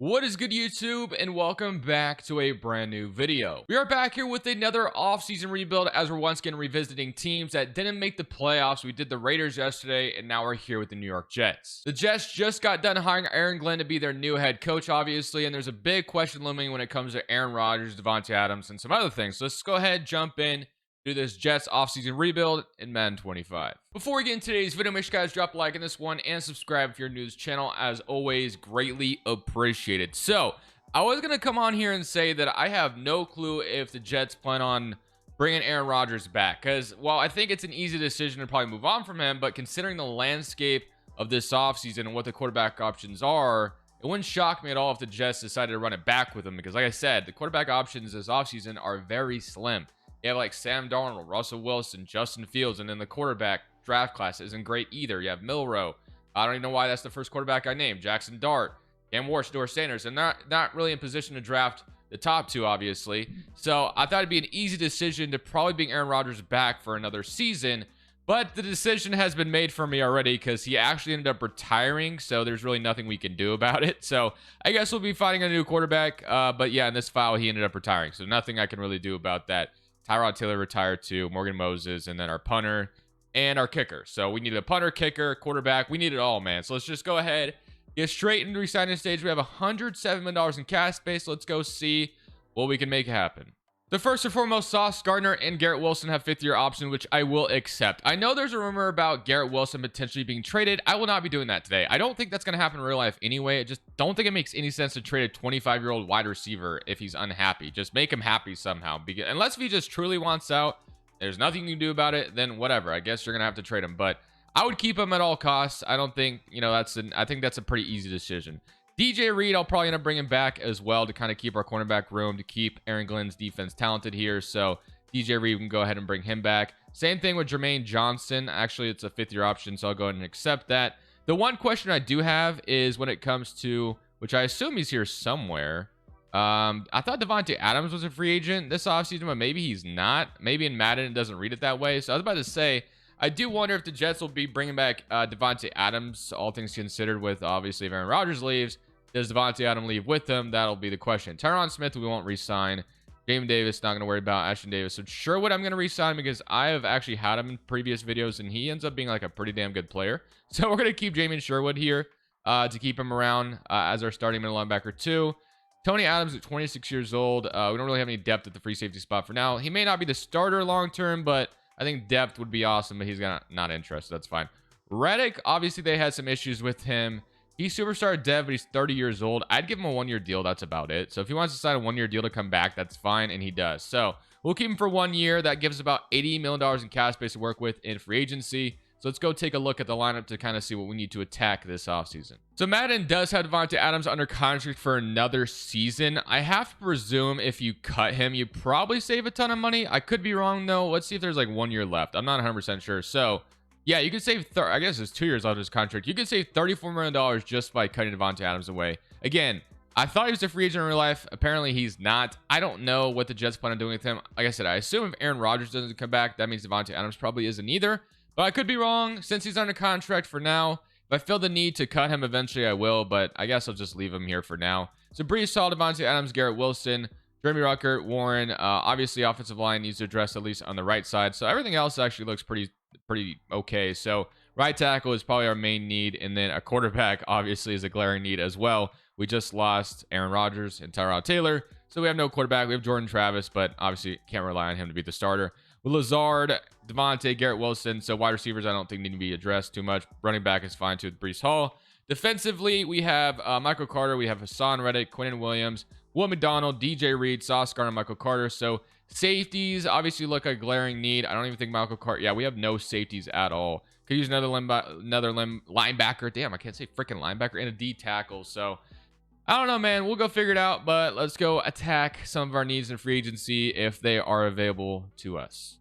What is good, YouTube, and welcome back to a brand new video. We are back here with another offseason rebuild as we're once again revisiting teams that didn't make the playoffs. We did the Raiders yesterday, and now we're here with the New York Jets. The Jets just got done hiring Aaron Glenn to be their new head coach, obviously, and there's a big question looming when it comes to Aaron Rodgers, Davante Adams, and some other things. So let's go ahead, jump in, do this Jets offseason rebuild in Madden 25. Before we get into today's video, make sure you guys drop a like on this one and subscribe if you're new to this channel. As always, greatly appreciated. So I was going to come on here and say that I have no clue if the Jets plan on bringing Aaron Rodgers back, because while I think it's an easy decision to probably move on from him, but considering the landscape of this offseason and what the quarterback options are, it wouldn't shock me at all if the Jets decided to run it back with him, because like I said, the quarterback options this offseason are very slim. You have like Sam Darnold, Russell Wilson, Justin Fields, and then the quarterback draft class isn't great either. You have Milrow. I don't even know why that's the first quarterback I named. Jackson Dart, Cam Ward, Sanders, and not really in position to draft the top two, obviously. So I thought it'd be an easy decision to probably bring Aaron Rodgers back for another season. But the decision has been made for me already because he actually ended up retiring. So there's really nothing we can do about it. So I guess we'll be finding a new quarterback. But yeah, in this file, he ended up retiring. So nothing I can really do about that. Tyrod Taylor retired too, Morgan Moses, and then our punter and our kicker. So we needed a punter, kicker, quarterback. We need it all, man. So let's just go ahead, get straight into re-signing stage. We have $107 million in cash space. Let's go see what we can make happen. The first and foremost, Sauce Gardner and Garrett Wilson have fifth-year option, which I will accept. I know there's a rumor about Garrett Wilson potentially being traded. I will not be doing that today. I don't think that's going to happen in real life anyway. I just don't think it makes any sense to trade a 25-year-old wide receiver if he's unhappy. Just make him happy somehow. Unless he just truly wants out, there's nothing you can do about it, then whatever. I guess you're going to have to trade him. But I would keep him at all costs. I don't think, I think that's a pretty easy decision. DJ Reed, I'll probably end up bringing back as well to kind of keep our cornerback room, to keep Aaron Glenn's defense talented here. So DJ Reed, we can go ahead and bring him back. Same thing with Jermaine Johnson. Actually, it's a fifth-year option, so I'll go ahead and accept that. The one question I do have is when it comes to, which I assume he's here somewhere. I thought Davante Adams was a free agent this offseason, but maybe he's not. Maybe in Madden it doesn't read it that way. So I was about to say, I do wonder if the Jets will be bringing back Davante Adams, all things considered, with obviously if Aaron Rodgers leaves. Does Davante Adams leave with them? That'll be the question. Tyron Smith, we won't re-sign. Jamin Davis, not going to worry about. Ashton Davis. So Sherwood, I'm going to re-sign because I have actually had him in previous videos, and he ends up being like a pretty damn good player. So we're going to keep Jamin Sherwood here to keep him around as our starting middle linebacker too. Tony Adams at 26 years old. We don't really have any depth at the free safety spot for now. He may not be the starter long-term, but I think depth would be awesome, but he's not interested. That's fine. Reddick, obviously they had some issues with him. He's superstar dev, but he's 30 years old. I'd give him a one-year deal. That's about it. So if he wants to sign a one-year deal to come back, that's fine, and he does. So we'll keep him for 1 year. That gives about $80 million in cash space to work with in free agency. So let's go take a look at the lineup to kind of see what we need to attack this offseason. So Madden does have Davante Adams under contract for another season. I have to presume if you cut him, you probably save a ton of money. I could be wrong, though. Let's see if there's like 1 year left. I'm not 100% sure. So yeah, you could save, I guess it's 2 years out of his contract. You could save $34 million just by cutting Davante Adams away. Again, I thought he was a free agent in real life. Apparently, he's not. I don't know what the Jets plan on doing with him. Like I said, I assume if Aaron Rodgers doesn't come back, that means Davante Adams probably isn't either. But I could be wrong since he's under contract for now. If I feel the need to cut him eventually, I will. But I guess I'll just leave him here for now. So Brees Hall, Davante Adams, Garrett Wilson, Jeremy Ruckert, Warren. Obviously, offensive line needs to address at least on the right side. So everything else actually looks pretty okay. So right tackle is probably our main need, and then a quarterback obviously is a glaring need as well. We just lost Aaron Rodgers and Tyrod Taylor, so we have no quarterback. We have Jordan Travis, but obviously can't rely on him to be the starter. With Lazard, Devontae, Garrett Wilson, so wide receivers I don't think need to be addressed too much. Running back is fine too with Brees Hall. Defensively, we have Michael Carter, we have Hassan Reddick, Quinnen Williams, Will McDonald, DJ Reed, Sauce Gardner, Michael Carter. So safeties obviously look like a glaring need. I don't even think Michael Carter. Yeah, we have no safeties at all. Could use another linebacker. Damn, I can't say freaking linebacker, and a D tackle. So I don't know, man. We'll go figure it out. But let's go attack some of our needs in free agency if they are available to us.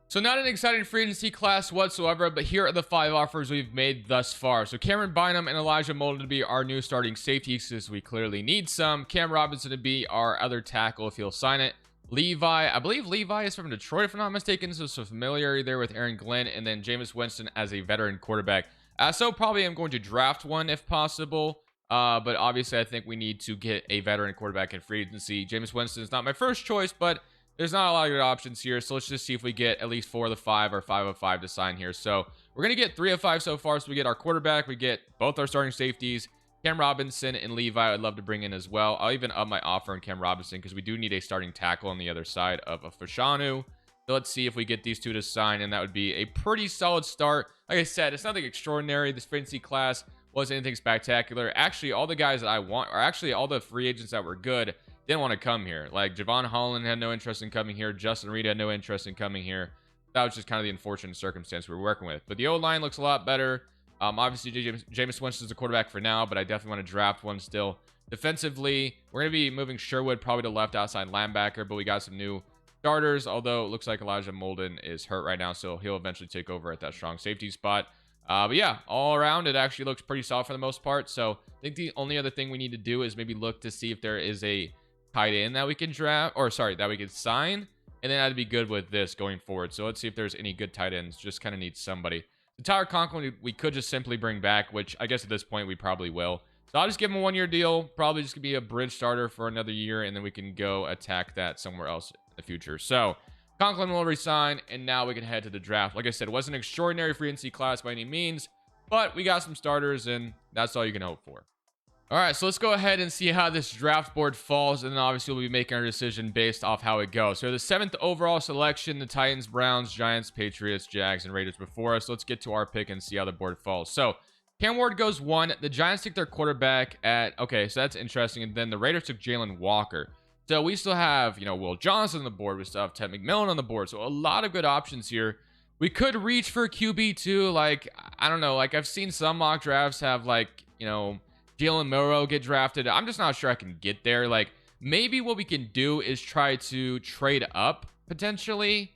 So not an exciting free agency class whatsoever, but here are the 5 offers we've made thus far. So Cameron Bynum and Elijah Molden to be our new starting safeties because we clearly need some. Cam Robinson to be our other tackle if he'll sign it. Levi, I believe Levi is from Detroit if I'm not mistaken, so some familiarity there with Aaron Glenn, and then Jameis Winston as a veteran quarterback. So probably I'm going to draft one if possible. But obviously, I think we need to get a veteran quarterback in free agency. Jameis Winston is not my first choice, but there's not a lot of good options here. So let's just see if we get at least 4 of the 5 or 5 of 5 to sign here. So we're going to get 3 of 5 so far. So we get our quarterback, we get both our starting safeties, Cam Robinson and Levi. I'd love to bring in as well. I'll even up my offer on Cam Robinson because we do need a starting tackle on the other side of a Fashanu. So let's see if we get these 2 to sign, and that would be a pretty solid start. Like I said, it's nothing extraordinary. This free agency class wasn't anything spectacular. Actually, all the guys that I want, or actually all the free agents that were good, didn't want to come here. Like Javon Holland had no interest in coming here. Justin Reed had no interest in coming here. That was just kind of the unfortunate circumstance we were working with. But the O-line looks a lot better. Obviously, Jameis Winston's a quarterback for now, but I definitely want to draft one still. Defensively, we're going to be moving Sherwood probably to left outside linebacker, but we got some new starters, although it looks like Elijah Molden is hurt right now, so he'll eventually take over at that strong safety spot. But yeah, all around, it actually looks pretty solid for the most part. So I think the only other thing we need to do is maybe look to see if there is a tight end that we can draft, or sorry, that we can sign, and then I'd be good with this going forward. So let's see if there's any good tight ends. Just kind of need somebody. The Tyler Conklin, we could just simply bring back, which I guess at this point we probably will. So I'll just give him a 1-year deal. Probably just gonna be a bridge starter for another year, and then we can go attack that somewhere else in the future. So Conklin will resign, and now we can head to the draft. Like I said, it wasn't an extraordinary free agency class by any means, but we got some starters, and that's all you can hope for. All right, so let's go ahead and see how this draft board falls, and then obviously we'll be making our decision based off how it goes. So the 7th overall selection, the Titans, Browns, Giants, Patriots, Jags, and Raiders before us. Let's get to our pick and see how the board falls. So Cam Ward goes 1. The Giants took their quarterback at, okay, so that's interesting. And then the Raiders took Jalen Walker. So we still have, Will Johnson on the board. We still have Ted McMillan on the board. So a lot of good options here. We could reach for QB too. Like, I don't know. Like, I've seen some mock drafts have, like, Jalen Milroe get drafted. I'm just not sure I can get there. Like, maybe what we can do is try to trade up potentially.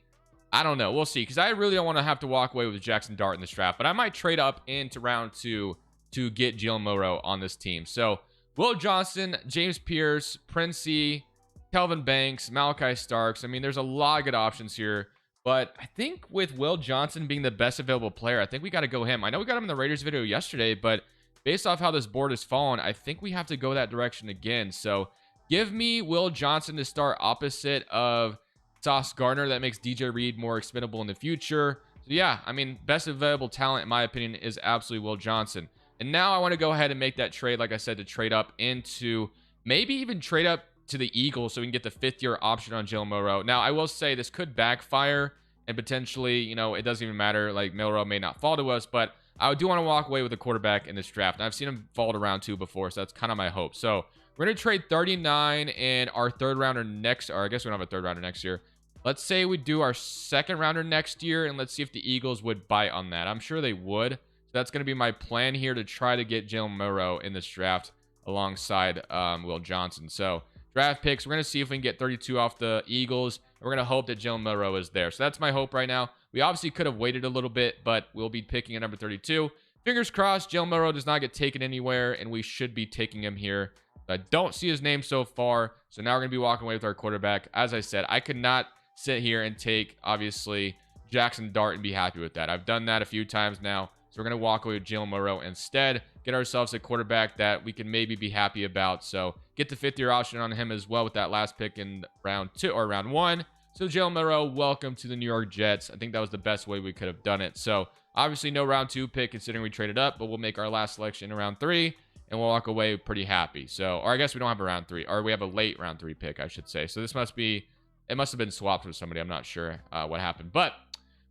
I don't know. We'll see. Because I really don't want to have to walk away with Jackson Dart in this draft. But I might trade up into round 2 to get Jalen Milroe on this team. So Will Johnson, James Pierce, Princey, Kelvin Banks, Malachi Starks. I mean, there's a lot of good options here. But I think with Will Johnson being the best available player, I think we got to go him. I know we got him in the Raiders video yesterday, but based off how this board has fallen, I think we have to go that direction again. So give me Will Johnson to start opposite of Sauce Gardner. That makes DJ Reed more expendable in the future. So yeah, I mean, best available talent, in my opinion, is absolutely Will Johnson. And now I want to go ahead and make that trade, like I said, to trade up into, maybe even trade up to the Eagles so we can get the 5th-year option on Jalen Milroe. Now, I will say this could backfire, and potentially, it doesn't even matter. Like, Milroe may not fall to us, but I do want to walk away with a quarterback in this draft. And I've seen him fall to round 2 before, so that's kind of my hope. So we're going to trade 39 and our 3rd rounder next, or I guess we don't have a 3rd rounder next year. Let's say we do our 2nd rounder next year, and let's see if the Eagles would bite on that. I'm sure they would. So that's going to be my plan here, to try to get Jalen Milroe in this draft alongside Will Johnson. So draft picks, we're going to see if we can get 32 off the Eagles. We're going to hope that Jalen Milroe is there. So that's my hope right now. We obviously could have waited a little bit, but we'll be picking at number 32. Fingers crossed, Jalen Milroe does not get taken anywhere, and we should be taking him here. I don't see his name so far, so now we're going to be walking away with our quarterback. As I said, I could not sit here and take, obviously, Jackson Dart and be happy with that. I've done that a few times now, so we're going to walk away with Jalen Milroe instead, get ourselves a quarterback that we can maybe be happy about. So get the 5th-year option on him as well with that last pick in round 2 or round 1. So Jalen Milroe, welcome to the New York Jets. I think that was the best way we could have done it. So obviously no round 2 pick considering we traded up, but we'll make our last selection in round 3 and we'll walk away pretty happy. So, or I guess we don't have a round 3, or we have a late round 3 pick, I should say. So this must be, it must have been swapped with somebody. I'm not sure what happened, but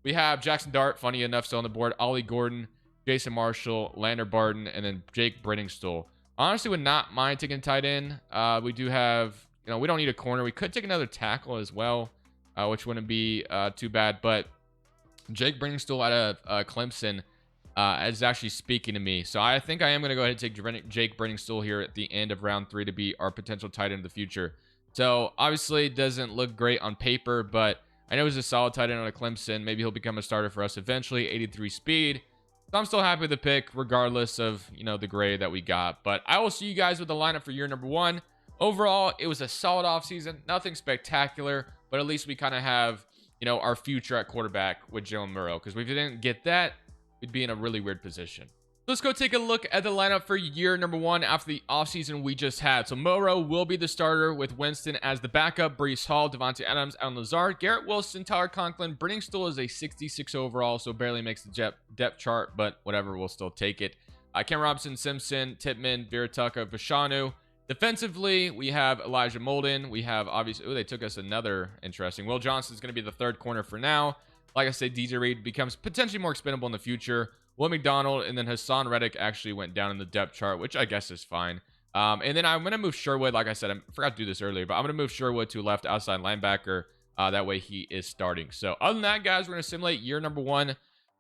we have Jackson Dart, funny enough, still on the board. Ollie Gordon, Jason Marshall, Lander Barton, and then Jake Brenningstool. Honestly, would not mind taking tight end. We do have, we don't need a corner. We could take another tackle as well, which wouldn't be too bad. But Jake Brenningstool out of Clemson is actually speaking to me. So I think I am going to go ahead and take Jake Brenningstool here at the end of round 3 to be our potential tight end of the future. So obviously it doesn't look great on paper, but I know he's a solid tight end on a Clemson. Maybe he'll become a starter for us eventually. 83 speed. So I'm still happy with the pick, regardless of, the grade that we got. But I will see you guys with the lineup for year number 1. Overall, it was a solid offseason. Nothing spectacular, but at least we kind of have, our future at quarterback with Jalen Milroe. Because if we didn't get that, we'd be in a really weird position. Let's go take a look at the lineup for year number 1 after the offseason we just had. So Moreau will be the starter with Winston as the backup, Breece Hall, Davante Adams, Allen Lazard, Garrett Wilson, Tyler Conklin. Brenning Stool is a 66 overall, so barely makes the depth chart, but whatever, we'll still take it. Cam Robinson, Simpson, Tippmann, Vera Tucker, Vashanu. Defensively, we have Elijah Molden. We have obviously, they took us another interesting. Will Johnson is going to be the third corner for now. Like I said, DJ Reed becomes potentially more expendable in the future. Will McDonald, and then Hassan Reddick actually went down in the depth chart, which I guess is fine. And then I'm going to move Sherwood. Like I said, I forgot to do this earlier, but I'm going to move Sherwood to left outside linebacker. That way he is starting. So other than that, guys, we're going to simulate year number 1.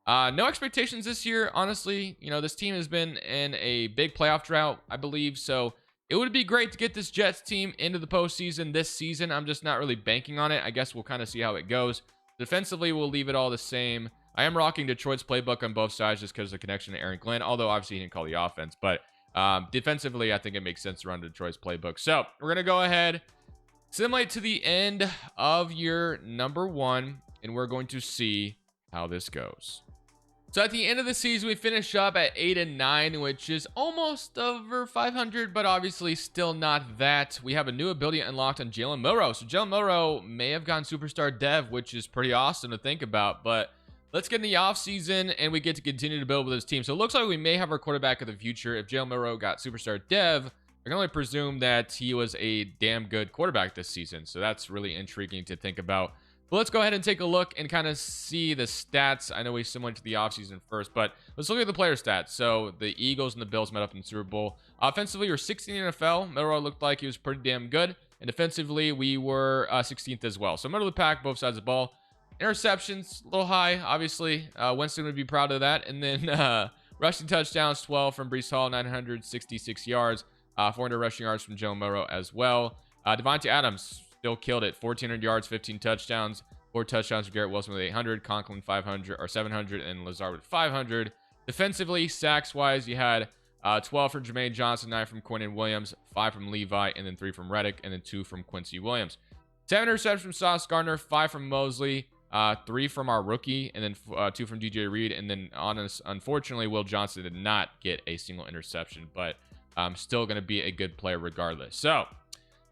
No expectations this year, honestly. You know, this team has been in a big playoff drought, I believe. So it would be great to get this Jets team into the postseason this season. I'm just not really banking on it. I guess we'll kind of see how it goes. Defensively, we'll leave it all the same. I am rocking Detroit's playbook on both sides just because of the connection to Aaron Glenn, although obviously he didn't call the offense. But defensively, I think it makes sense to run Detroit's playbook. So we're going to go ahead, simulate to the end of year number 1, and we're going to see how this goes. So at the end of the season, we finish up at 8-9, which is almost over 500, but obviously still not that. We have a new ability unlocked on Jalen Milroe. So Jalen Milroe may have gone superstar dev, which is pretty awesome to think about, but let's get in the offseason, and we get to continue to build with this team. So it looks like we may have our quarterback of the future. If Jalen Milroe got superstar dev, I can only presume that he was a damn good quarterback this season. So that's really intriguing to think about. But let's go ahead and take a look and kind of see the stats. I know we simulated to the offseason first, but let's look at the player stats. So the Eagles and the Bills met up in the Super Bowl. Offensively, we were 16th in the NFL. Milroe looked like he was pretty damn good. And defensively, we were 16th as well. So middle of the pack, both sides of the ball. Interceptions, a little high, obviously. Winston would be proud of that. And then rushing touchdowns, 12 from Breece Hall, 966 yards. 400 rushing yards from Jalen Milroe as well. Davante Adams still killed it. 1,400 yards, 15 touchdowns. 4 touchdowns from Garrett Wilson with 800. Conklin 500 or 700, and Lazard with 500. Defensively, sacks-wise, you had 12 from Jermaine Johnson, 9 from Quinnen Williams, 5 from Levi, and then 3 from Reddick, and then 2 from Quincy Williams. 7 interceptions from Sauce Gardner, 5 from Mosley, 3 from our rookie, and then 2 from DJ Reed. And then unfortunately, Will Johnson did not get a single interception, but still going to be a good player regardless. So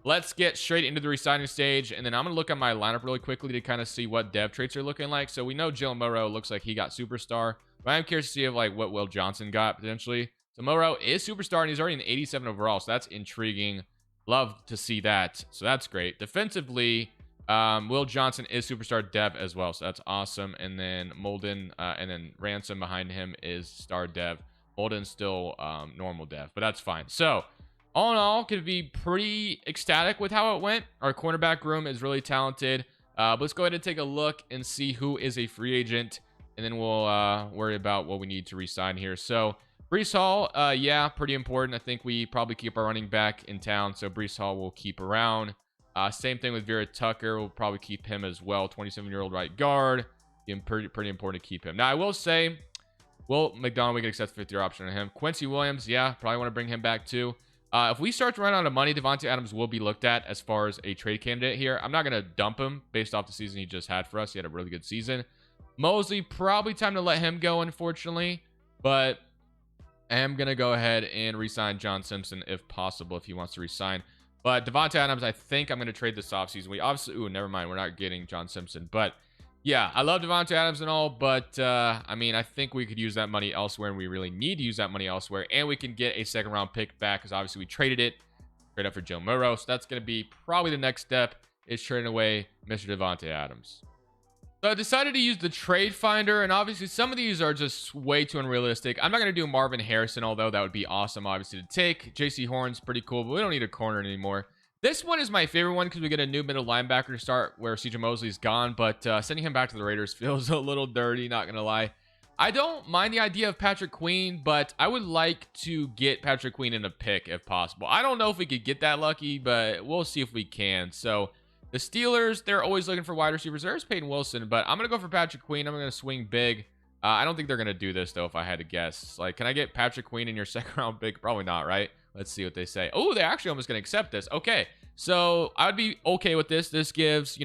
let's get straight into the resigning stage, and then I'm going to look at my lineup really quickly to kind of see what dev traits are looking like. So we know Jalen Milroe looks like he got superstar, but I'm curious to see like what Will Johnson got potentially. So Milroe is superstar, and he's already an 87 overall, so that's intriguing. Love to see that. So that's great. Defensively, Will Johnson is superstar dev as well, so that's awesome. And then Molden, and then Ransom behind him is star dev. Molden's still normal dev, but that's fine. So all in all, could be pretty ecstatic with how it went. Our cornerback room is really talented. But let's go ahead and take a look and see who is a free agent, and then we'll worry about what we need to re-sign here. So Breece Hall, yeah, pretty important. I think we probably keep our running back in town, so Breece Hall will keep around. Same thing with Vera Tucker. We'll probably keep him as well. 27-year-old right guard. Pretty important to keep him. Now, I will say, Will McDonald, we can accept the 50-year option on him. Quincy Williams, yeah, probably want to bring him back too. If we start to run out of money, Davante Adams will be looked at as far as a trade candidate here. I'm not going to dump him based off the season he just had for us. He had a really good season. Mosley, probably time to let him go, unfortunately. But I am going to go ahead and re-sign John Simpson if possible, if he wants to re-sign. But Davante Adams, I think I'm going to trade this offseason. We obviously, never mind. We're not getting John Simpson. But yeah, I love Davante Adams and all, but I mean, I think we could use that money elsewhere, and we really need to use that money elsewhere. And we can get a second-round pick back because obviously we traded it straight up for Joe Milroe. So that's going to be probably the next step, is trading away Mr. Davante Adams. So I decided to use the trade finder, and obviously some of these are just way too unrealistic. I'm not going to do Marvin Harrison, although that would be awesome, obviously, to take. JC Horn's pretty cool, but we don't need a corner anymore. This one is my favorite one because we get a new middle linebacker to start where CJ Mosley's gone, but sending him back to the Raiders feels a little dirty, not going to lie. I don't mind the idea of Patrick Queen, but I would like to get Patrick Queen in a pick if possible. I don't know if we could get that lucky, but we'll see if we can. So the Steelers, they're always looking for wide receivers. There's Peyton Wilson, but I'm going to go for Patrick Queen. I'm going to swing big. I don't think they're going to do this, though, if I had to guess. Like, can I get Patrick Queen in your second-round pick? Probably not, right? Let's see what they say. Oh, they're actually almost going to accept this. Okay, so I would be okay with this. This gives,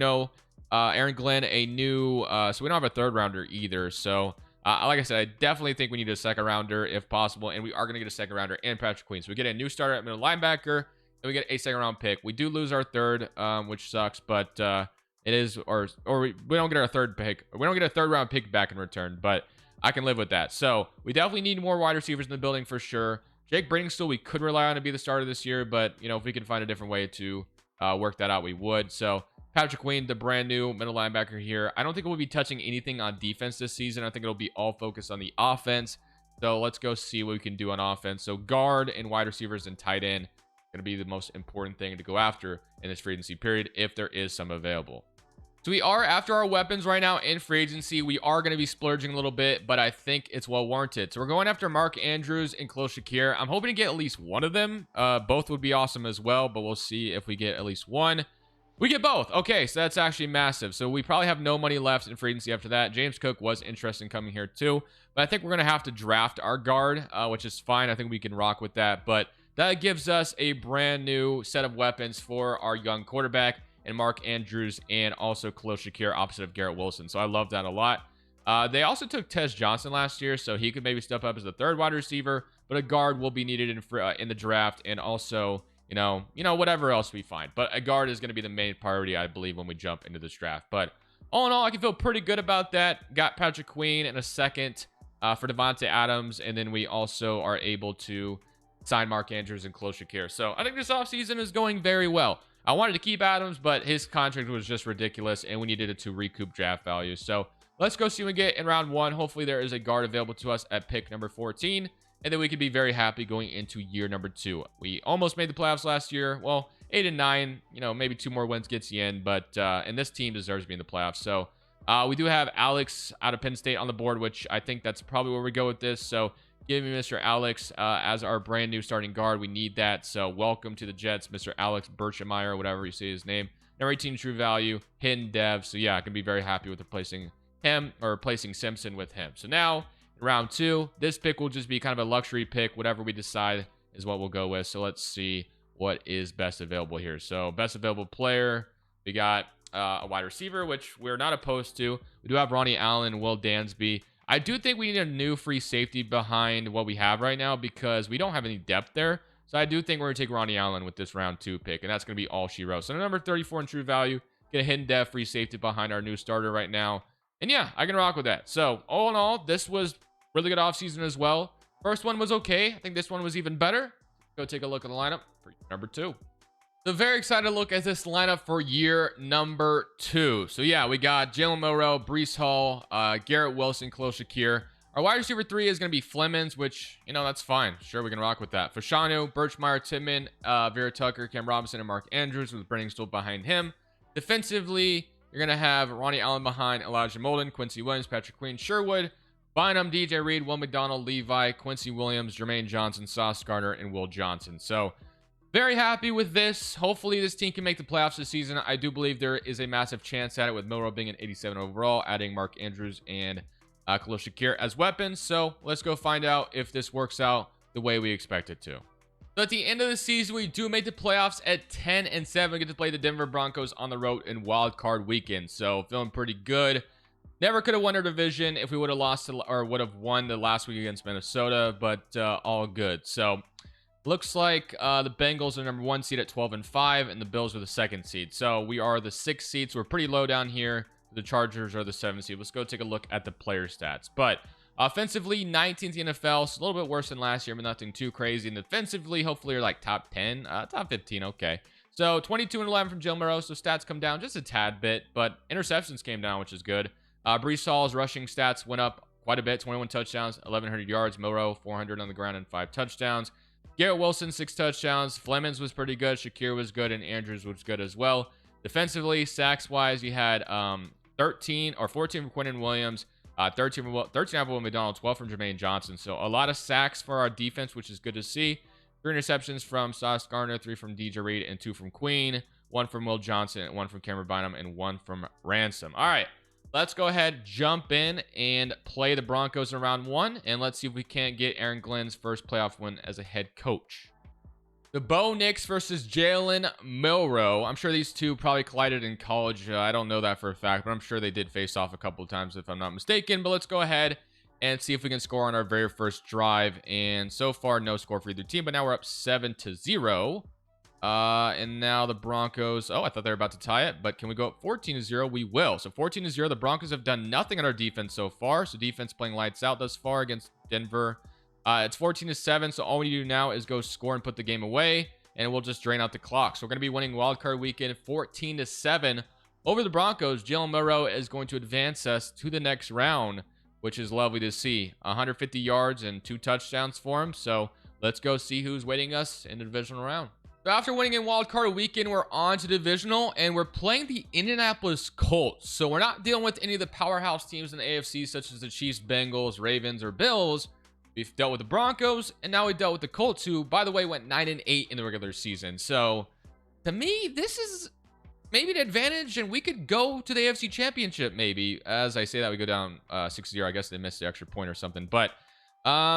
Aaron Glenn a new... so we don't have a third-rounder either, so Like I said, I definitely think we need a second rounder if possible, and we are going to get a second rounder and Patrick Queen. So we get a new starter at middle linebacker, and we get a second round pick. We do lose our third, which sucks, but it is, or we don't get our third pick. We don't get a third round pick back in return, but I can live with that. So we definitely need more wide receivers in the building for sure. Jake Briningstool, we could rely on to be the starter this year, but if we can find a different way to work that out, we would. So Patrick Queen, the brand new middle linebacker here. I don't think we'll be touching anything on defense this season. I think it'll be all focused on the offense. So let's go see what we can do on offense. So guard and wide receivers and tight end going to be the most important thing to go after in this free agency period if there is some available. So we are after our weapons right now in free agency. We are going to be splurging a little bit, but I think it's well warranted. So we're going after Mark Andrews and Khalil Shakir. I'm hoping to get at least one of them. Both would be awesome as well, but we'll see if we get at least one. We get both. Okay, so that's actually massive. So we probably have no money left in free agency after that. James Cook was interested in coming here too, but I think we're going to have to draft our guard, which is fine. I think we can rock with that, but that gives us a brand new set of weapons for our young quarterback and Mark Andrews and also Khalil Shakir opposite of Garrett Wilson. So I love that a lot. They also took Tez Johnson last year, so he could maybe step up as the third wide receiver, but a guard will be needed in the draft, and also whatever else we find. But a guard is going to be the main priority, I believe, when we jump into this draft. But all in all, I can feel pretty good about that. Got Patrick Queen in a second for Devontae Adams, and then we also are able to sign Mark Andrews and Khalil Shakir. So I think this offseason is going very well. I wanted to keep Adams, but his contract was just ridiculous, and we needed it to recoup draft value. So let's go see what we get in round one. Hopefully there is a guard available to us at pick number 14, and then we could be very happy going into year number 2. We almost made the playoffs last year. Well, 8-9, maybe 2 more wins gets you in, but and this team deserves to be in the playoffs. So we do have Alex out of Penn State on the board, which I think that's probably where we go with this. So give me Mr. Alex as our brand new starting guard. We need that. So welcome to the Jets, Mr. Alex Birchemeyer, whatever you say his name. Number 18 true value, hidden dev. So yeah, I can be very happy with replacing him or replacing Simpson with him. So now in round 2, this pick will just be kind of a luxury pick. Whatever we decide is what we'll go with. So let's see what is best available here. So best available player, we got a wide receiver, which we're not opposed to. We do have Ronnie Allen and Will Dansby. I do think we need a new free safety behind what we have right now because we don't have any depth there. So I do think we're going to take Ronnie Allen with this round 2 pick, and that's going to be all she wrote. So number 34 in true value, get a hidden dev free safety behind our new starter right now. And yeah, I can rock with that. So all in all, this was really good offseason as well. First one was okay. I think this one was even better. Go take a look at the lineup for number 2. So very excited to look at this lineup for year number 2. So yeah, we got Jalen Milroe, Breece Hall, Garrett Wilson, Khalil Shakir. Our wide receiver 3 is going to be Flemings, which, that's fine. Sure, we can rock with that. Fashanu, Birchmeyer, Tittman, Vera Tucker, Cam Robinson, and Mark Andrews with Briningstool behind him. Defensively, you're going to have Ronnie Allen behind Elijah Molden, Quincy Williams, Patrick Queen, Sherwood, Bynum, DJ Reed, Will McDonald, Levi, Quincy Williams, Jermaine Johnson, Sauce Gardner, and Will Johnson. So very happy with this. Hopefully this team can make the playoffs this season. I do believe there is a massive chance at it with Milroe being an 87 overall, adding Mark Andrews and Khalil Shakir as weapons. So let's go find out if this works out the way we expect it to. So at the end of the season, we do make the playoffs at 10-7. We get to play the Denver Broncos on the road in wild card weekend. So feeling pretty good. Never could have won our division if we would have lost or would have won the last week against Minnesota, but all good. So looks like the Bengals are number 1 seed at 12-5, and the Bills are the 2nd seed. So we are the 6th seed, so we're pretty low down here. The Chargers are the 7th seed. Let's go take a look at the player stats. But offensively, 19th in the NFL, so a little bit worse than last year, but nothing too crazy. And defensively, hopefully you're like top 10, top 15, okay. So 22-11 from Jalen Milroe, so stats come down just a tad bit, but interceptions came down, which is good. Breece Hall's rushing stats went up quite a bit, 21 touchdowns, 1,100 yards. Milroe, 400 on the ground and 5 touchdowns. Garrett Wilson, 6 touchdowns. Flemings was pretty good. Shakir was good, and Andrews was good as well. Defensively, sacks-wise, you had 14 from Quinnen Williams, 13 from Will McDonald, 12 from Jermaine Johnson. So a lot of sacks for our defense, which is good to see. 3 interceptions from Sauce Gardner, 3 from DJ Reed, and 2 from Queen. 1 from Will Johnson, 1 from Cameron Bynum, and 1 from Ransom. All right, let's go ahead, jump in, and play the Broncos in round 1. And let's see if we can't get Aaron Glenn's first playoff win as a head coach. The Bo Nix versus Jalen Milroe. I'm sure these two probably collided in college. I don't know that for a fact, but I'm sure they did face off a couple of times if I'm not mistaken. But let's go ahead and see if we can score on our very first drive. And so far, no score for either team, but now we're up 7-0. And now the Broncos, oh, I thought they were about to tie it, but can we go up 14-0? We will. So 14-0, the Broncos have done nothing on our defense so far. So defense playing lights out thus far against Denver. It's 14-7, so all we need to do now is go score and put the game away, and we'll just drain out the clock. So we're going to be winning wildcard weekend 14-7 over the Broncos. Jalen Monroe is going to advance us to the next round, which is lovely to see. 150 yards and 2 touchdowns for him. So let's go see who's waiting us in the divisional round. So after winning in wildcard weekend, we're on to divisional, and we're playing the Indianapolis Colts. So we're not dealing with any of the powerhouse teams in the AFC, such as the Chiefs, Bengals, Ravens, or Bills. We've dealt with the Broncos, and now we dealt with the Colts, who, by the way, went 9-8 in the regular season. So to me, this is maybe an advantage, and we could go to the AFC Championship, maybe. As I say that, we go down 6-0. I guess they missed the extra point or something. But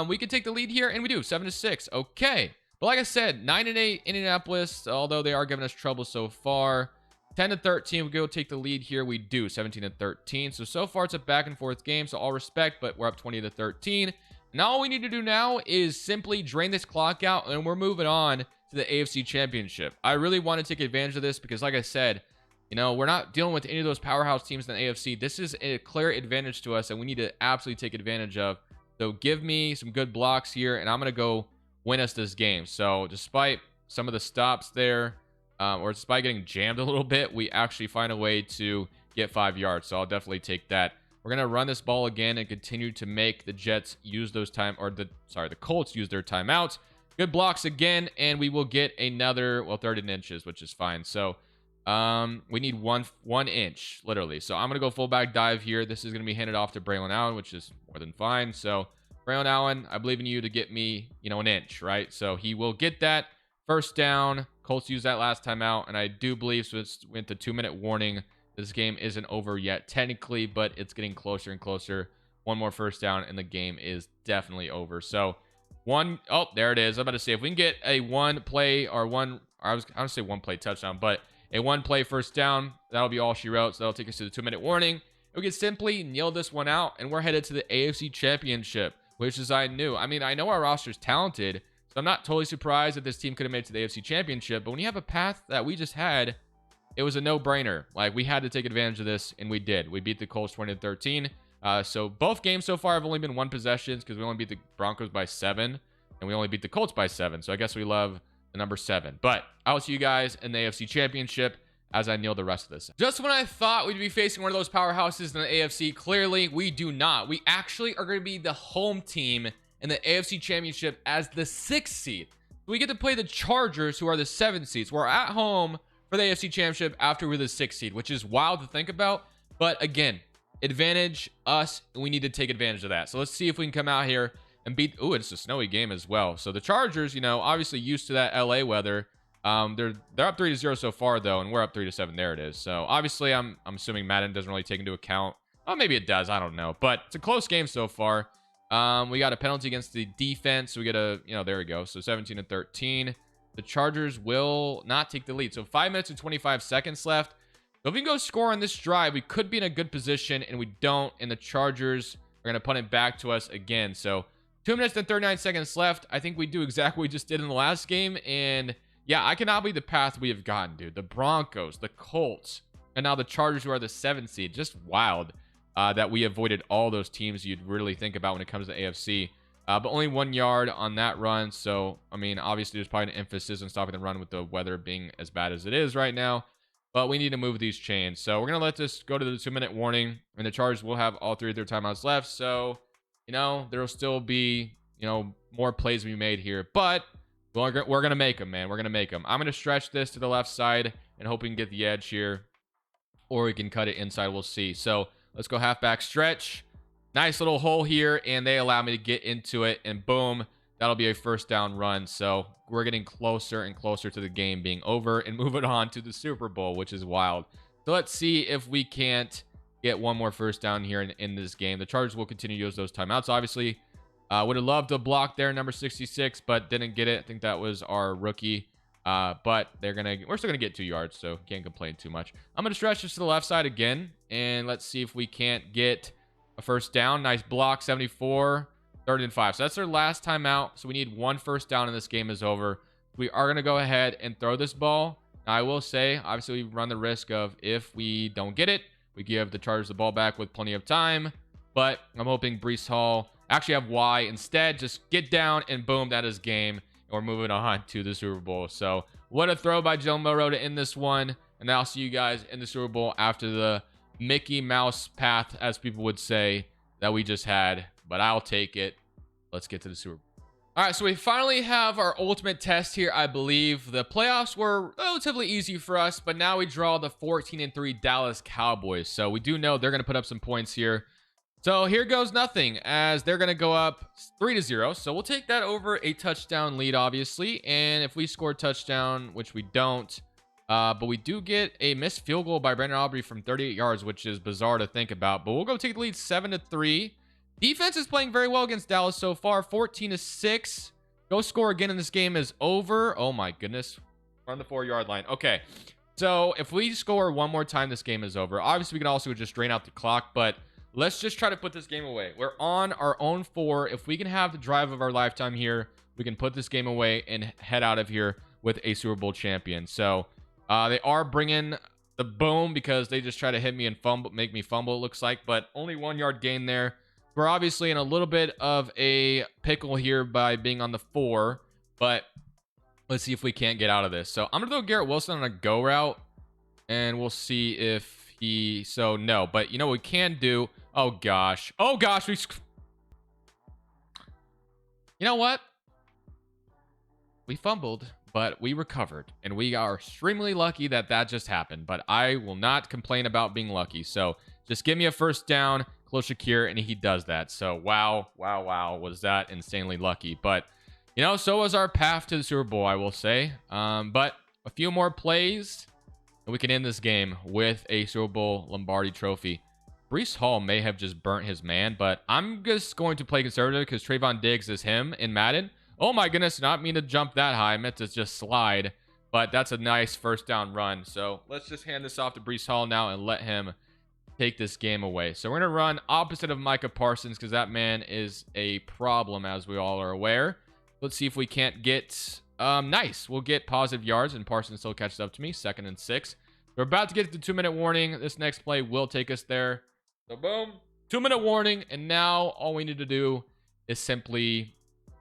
we could take the lead here, and we do, 7-6. Okay. But like I said, 9-8 Indianapolis, although they are giving us trouble so far. 10-13, we go take the lead here. We do, 17-13. So far, it's a back-and-forth game, so all respect, but we're up 20-13. Now all we need to do now is simply drain this clock out, and we're moving on to the AFC Championship. I really want to take advantage of this because, like I said, you know, we're not dealing with any of those powerhouse teams in the AFC. This is a clear advantage to us, and we need to absolutely take advantage of. So give me some good blocks here, and I'm going to go win us this game. So despite some of the stops there, or despite getting jammed a little bit, we actually find a way to get 5 yards. So I'll definitely take that. We're going to run this ball again and continue to make the Jets use those the Colts use their timeouts. Good blocks again, and we will get another, well, 13 inches, which is fine. So we need one inch, literally. So I'm going to go fullback dive here. This is going to be handed off to Braylon Allen, which is more than fine. So Braylon Allen, I believe in you to get me, you know, an inch, right? So he will get that first down. Colts used that last time out, and I do believe, so it's went to 2-minute warning. This game isn't over yet, technically, but it's getting closer and closer. One more first down, and the game is definitely over. So, oh, there it is. I'm about to say, if we can get a one-play touchdown, but a one-play first down, that'll be all she wrote. So that'll take us to the 2-minute warning. We can simply nail this one out, and we're headed to the AFC Championship, which is I knew. I mean, I know our roster's talented, so I'm not totally surprised that this team could have made it to the AFC Championship. But when you have a path that we just had, it was a no-brainer. Like, we had to take advantage of this, and we did. We beat the Colts 20-13. So both games so far have only been 1 possessions because we only beat the Broncos by 7, and we only beat the Colts by 7. So I guess we love the number 7. But I will see you guys in the AFC Championship as I nail the rest of this. Just when I thought we'd be facing one of those powerhouses in the AFC, clearly we do not. We actually are going to be the home team in the AFC Championship as the 6th seed. We get to play the Chargers, who are the 7th seeds. We're at home for the AFC Championship after we're the 6th seed, which is wild to think about. But again, advantage us, and we need to take advantage of that. So let's see if we can come out here and beat. Oh, it's a snowy game as well. So the Chargers, you know, obviously used to that LA weather. They're up 3-0 so far though, and we're up 3-7. There it is. So obviously, I'm assuming Madden doesn't really take into account. Oh, maybe it does. I don't know. But it's a close game so far. We got a penalty against the defense. So we get a, you know, there we go. So 17-13. The Chargers will not take the lead. So 5 minutes and 25 seconds left. So if we can go score on this drive, we could be in a good position, and we don't. And the Chargers are going to punt it back to us again. So 2 minutes and 39 seconds left. I think we do exactly what we just did in the last game. And yeah, I cannot believe the path we have gotten, dude. The Broncos, the Colts, and now the Chargers, who are the 7th seed. Just wild that we avoided all those teams you'd really think about when it comes to AFC. But only 1 yard on that run. So, I mean, obviously there's probably an emphasis on stopping the run with the weather being as bad as it is right now. But we need to move these chains. So we're going to let this go to the 2-minute warning. And the Chargers will have all 3 of their timeouts left. So, you know, there will still be, you know, more plays to be made here. But we're going to make them, man. We're going to make them. I'm going to stretch this to the left side and hope we can get the edge here. Or we can cut it inside. We'll see. So let's go halfback stretch. Nice little hole here, and they allow me to get into it, and boom, that'll be a first down run. So we're getting closer and closer to the game being over and moving on to the Super Bowl, which is wild. So let's see if we can't get one more first down here in this game. The Chargers will continue to use those timeouts, obviously. Would have loved to block there, number 66, but didn't get it. I think that was our rookie. But we're still gonna get 2 yards, so can't complain too much. I'm gonna stretch this to the left side again, and let's see if we can't get a first down. Nice block, 74, 3rd and 5. So that's their last timeout. So we need 1 first down and this game is over. We are going to go ahead and throw this ball. Now, I will say, obviously, we run the risk of if we don't get it, we give the Chargers the ball back with plenty of time. But I'm hoping Breece Hall actually have Y instead. Just get down and boom, that is game. And we're moving on to the Super Bowl. So what a throw by Joe Burrow to end this one. And I'll see you guys in the Super Bowl after the Mickey Mouse path, as people would say, that we just had. But I'll take it. Let's get to the Super Bowl. All right, so we finally have our ultimate test here, I believe. The playoffs were relatively easy for us, but now we draw the 14-3 Dallas Cowboys. So we do know they're going to put up some points here. So here goes nothing, as they're going to go up 3-0. So we'll take that over a touchdown lead, obviously. And if we score a touchdown, which we don't, but we do get a missed field goal by Brandon Aubrey from 38 yards, which is bizarre to think about. But we'll go take the lead 7-3. Defense is playing very well against Dallas so far. 14-6. Go score again and this game is over. Oh my goodness. We're on the 4-yard line. Okay. So if we score one more time, this game is over. Obviously, we can also just drain out the clock, but let's just try to put this game away. We're on our own 4. If we can have the drive of our lifetime here, we can put this game away and head out of here with a Super Bowl champion. So they are bringing the boom because they just try to hit me and fumble, make me fumble, it looks like, but only 1-yard gain there. We're obviously in a little bit of a pickle here by being on the 4, but let's see if we can't get out of this. So I'm going to throw Garrett Wilson on a go route, and we'll see if he... So, no. But, you know what we can do? Oh, gosh. Oh, gosh. You know what? We fumbled, but we recovered, and we are extremely lucky that that just happened. But I will not complain about being lucky. So just give me a first down. Shakir, and he does that. So wow, was that insanely lucky. But you know, so was our path to the Super Bowl, I will say. But a few more plays and we can end this game with a Super Bowl Lombardi trophy. Breece Hall may have just burnt his man, but I'm just going to play conservative because Trayvon Diggs is him in Madden. Oh my goodness, not mean to jump that high. I meant to just slide, but that's a nice first down run. So let's just hand this off to Breece Hall now and let him take this game away. So we're going to run opposite of Micah Parsons because that man is a problem, as we all are aware. Let's see if we can't get... nice. We'll get positive yards, and Parsons still catches up to me. 2nd and 6. We're about to get the 2-minute warning. This next play will take us there. So boom. 2-minute warning, and now all we need to do is simply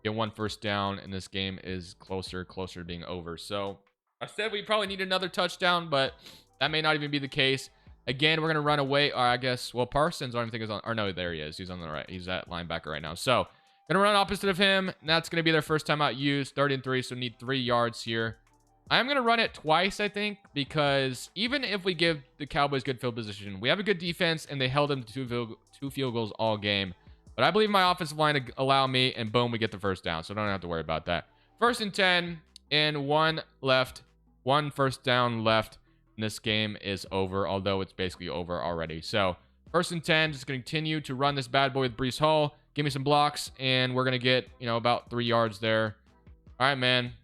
get 1 first down, and this game is closer to being over. So I said we probably need another touchdown, but that may not even be the case. Again, we're going to run away. Or I guess, well, Parsons, I don't think is on. Or no, there he is. He's on the right. He's at linebacker right now. So, going to run opposite of him. And that's going to be their first time out used. 3rd and 3, so need 3 yards here. I'm going to run it twice, I think, because even if we give the Cowboys good field position, we have a good defense, and they held them to 2 field goals all game. But I believe my offensive line to allow me, and boom, we get the first down. So, I don't have to worry about that. 1st and 10, and 1 left. 1 first down left. And this game is over, although it's basically over already. So 1st and 10, just going to continue to run this bad boy with Breece Hall. Give me some blocks, and we're going to get, you know, about 3 yards there. All right, man.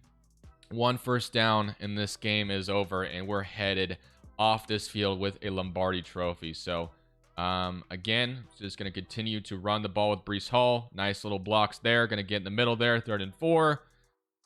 1 first down, and this game is over, and we're headed off this field with a Lombardi trophy. So, again, just going to continue to run the ball with Breece Hall. Nice little blocks there. Going to get in the middle there, 3rd and 4.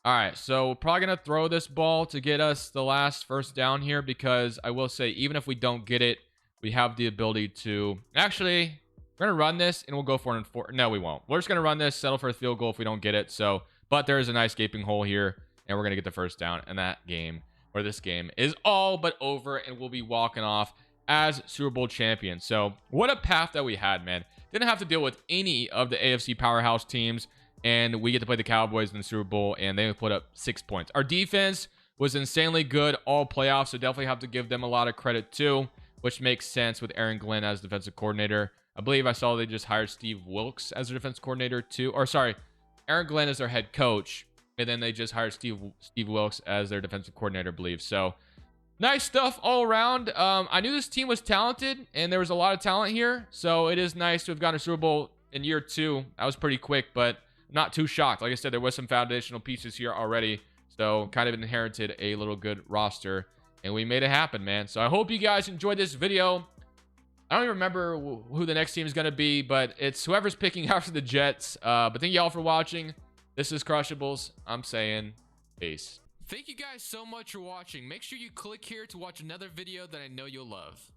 All right, so we're probably going to throw this ball to get us the last first down here because I will say, even if we don't get it, we have the ability to... Actually, we're going to run this, and we'll go 4 and 4. No, we won't. We're just going to run this, settle for a field goal if we don't get it. So, but there is a nice gaping hole here, and we're going to get the first down. And that game, or this game, is all but over, and we'll be walking off as Super Bowl champions. So, what a path that we had, man. Didn't have to deal with any of the AFC powerhouse teams. And we get to play the Cowboys in the Super Bowl, and they put up 6 points. Our defense was insanely good all playoffs, so definitely have to give them a lot of credit too, which makes sense with Aaron Glenn as defensive coordinator. I believe I saw they just hired Steve Wilkes as their defense coordinator too. Or sorry, Aaron Glenn is their head coach, and then they just hired Steve Wilkes as their defensive coordinator, I believe. So nice stuff all around. I knew this team was talented, and there was a lot of talent here, so it is nice to have gotten a Super Bowl in year 2. That was pretty quick, but not too shocked. Like I said, there was some foundational pieces here already. So kind of inherited a little good roster. And we made it happen, man. So I hope you guys enjoyed this video. I don't even remember who the next team is going to be, but it's whoever's picking after the Jets. But thank y'all for watching. This is Crushables. I'm saying peace. Thank you guys so much for watching. Make sure you click here to watch another video that I know you'll love.